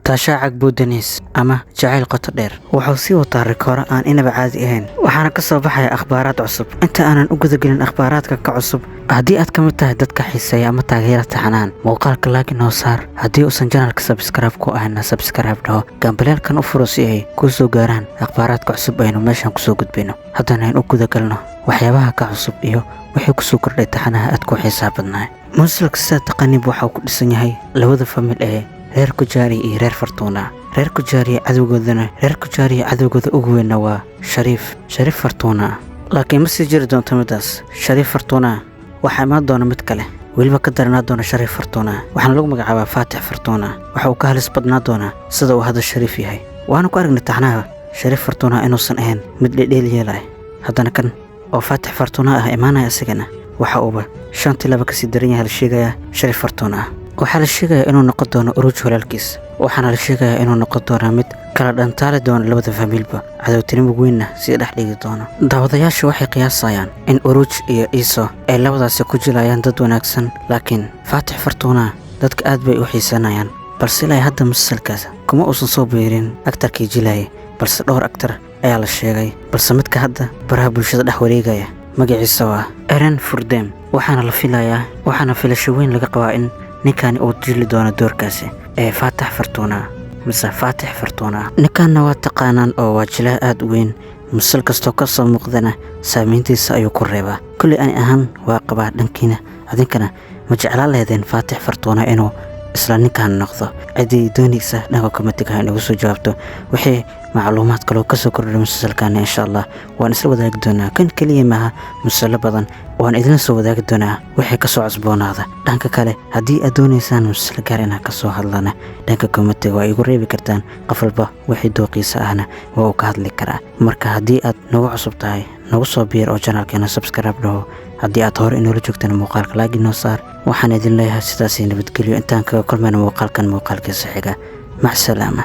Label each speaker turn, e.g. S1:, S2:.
S1: taashaac buudanis ama jacayl qoto dheer wuxuu sii wataa rikooro aan inaba caadi ahayn waxaana ka soo baxaya akhbaaraad cusub inta aanan u gudagelin akhbaaraadka ka cusub haddii aad ka mid tahay dadka xiiseeya ama taageera taxanaan muuqaalka laakiin noo saar haddii uusan janalka subscribe ku ahayna subscribe dhaho gambaleelkan u furo si ay kuu soo gaaraan akhbaaraadka cusub aynu meeshan kusoo gudbino haddana aynu u gudagalno waxyaabaha ka cusub iyo wixii kusoo kordhay taxanaha aad ku xiisaa badnaay musalka sidaa taqaaniib waxaa ku dhisan yahay labada famil ee reer Kujaari iyo reer Fortuna reer Kujaari cadowgooda ugu weynna waa Shariif Fortuna laakiin ma sii jiri doonto midaas Shariif Fortuna waxa imaan doona mid kale weliba ka daranaa doona Shariif Fortuna waxaana lagu magacaabaa Faatix Fortuna waxa uu ka halis badnaa doona sida uu hadda Shariif yahay waana ku aragnay taxanaha Shariif Fortuna inuusan ahayn mid dhedheel yeelay haddana kan oo Faatix Fortuna ah imaanaya isagana waxa uuba shantii laba kasii daran yahay la sheegaya Shariif Fortuna waxaa la sheegayaa inuu noqon doono uruj walaalkiis waxaana la sheegayaa inuu noqon doono mid kala dhantaali doona labada familba cadowtinimo weynna sida dhex dhigi doono daawadayaashu waxay qiyaasayaan in uruj iyo Iso ay labadaasi ku jilayaan dad wanaagsan laakiin Faatix Fortuna dadka aad bay u xiisanayaan balse ilaa hadda musalkaas kuma uusan soo beerin aktarkii jilayay balse dhowr aktar ayaa la sheegay balse midka hadda baraha bulshada dhex wareegaya magaciisa waa Eren Furdem waxaana filasho weyn laga qabaa in ninkani uu jili doono doorkaasi ee Faatix Fortuna ninkanna waa taqaanaan oo waa jilaa aad u weyn musal kastoo ka soo muuqdana saamayntiisa ayuu ku reebaa kulli ani ahaan waa qabaa dhankiina adinkana ma jeclaan lahaydeen Faatix Fortuna inuu isla ninkan noqdo cidii doonaysa dhanka komitiga inagu soo jawaabto wixii macluumaad kale oo ka soo kordhay musalkan insha Allah waan isla wadaagi doonaa kan kaliya maaha musal badan waan idin soo wadaagi doonaa wixii ka soo cusboonaada dhanka kale haddii aad doonaysaan musal gaar inaan ka soo hadlana dhanka komitiga waa igu reebi kartaan qof walba wixii dooqiisa ahna waa uu ka hadli karaa marka haddii aad nagu cusub tahay nagu soo biir oo channelkeena subscribe dhaho haddii aad hore inoola joogtaan muuqaalka laakiin noo saar waxaan idin leeyahay sidaas nabadgelyo intaan kaga kulmayno muuqaalkiisa xiga mac salaama